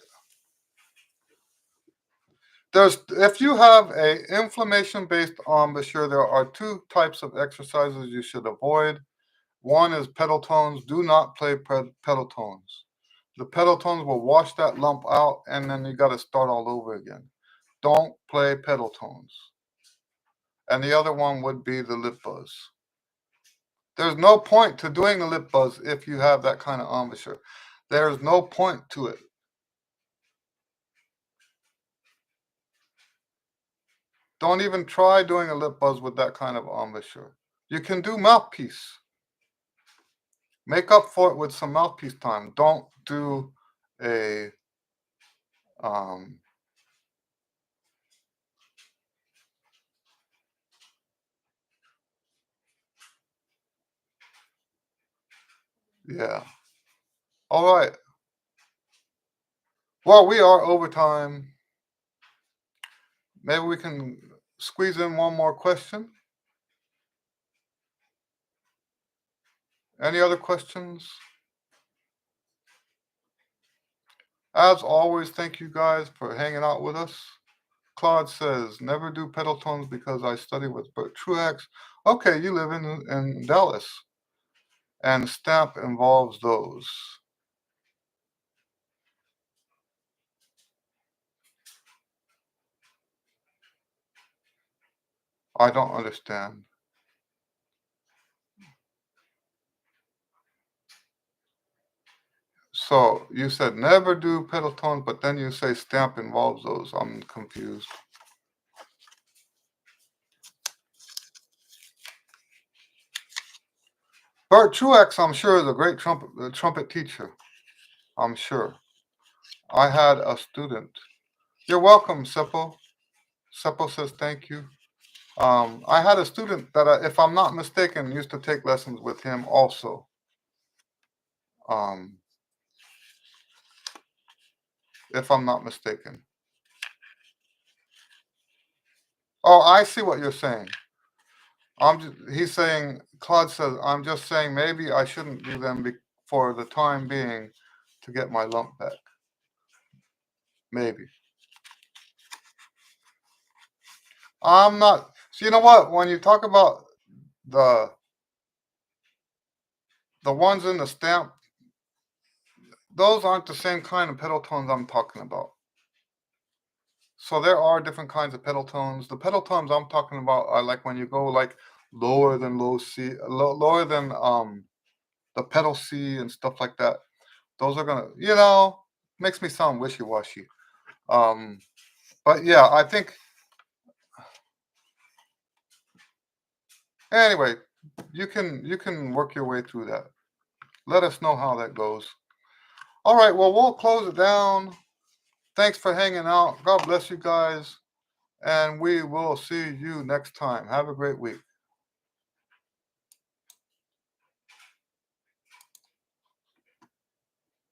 If you have a inflammation-based embouchure, there are two types of exercises you should avoid. One is pedal tones. Do not play pedal tones. The pedal tones will wash that lump out, and then you got to start all over again. Don't play pedal tones. And the other one would be the lip buzz. There's no point to doing the lip buzz if you have that kind of embouchure. There's no point to it. Don't even try doing a lip buzz with that kind of embouchure. You can do mouthpiece. Make up for it with some mouthpiece time. Don't do a um yeah. All right. Well, we are overtime. Maybe we can squeeze in one more question. Any other questions? As always, thank you guys for hanging out with us. Claude says, never do pedal tones because I study with Bert Truax. Okay, you live in Dallas, and stamp involves those. I don't understand. So you said never do pedal tones, but then you say stamp involves those. I'm confused. Bert Truax, I'm sure, is a great trumpet teacher. I'm sure. I had a student. You're welcome, Seppo. Seppo says thank you. I had a student that, if I'm not mistaken, used to take lessons with him also. Um, if I'm not mistaken. Oh, I see what you're saying. He's saying, Claude says, I'm just saying maybe I shouldn't do them for the time being to get my lump back. Maybe. I'm not. So you know what? When you talk about the the ones in the stamp, those aren't the same kind of pedal tones I'm talking about. So there are different kinds of pedal tones. The pedal tones I'm talking about are like when you go like lower than low C, lower than the pedal C and stuff like that. Those are gonna, makes me sound wishy-washy. Um, but yeah, I think anyway, you can work your way through that. Let us know how that goes. All right, well, we'll close it down. Thanks for hanging out. God bless you guys, and we will see you next time. Have a great week.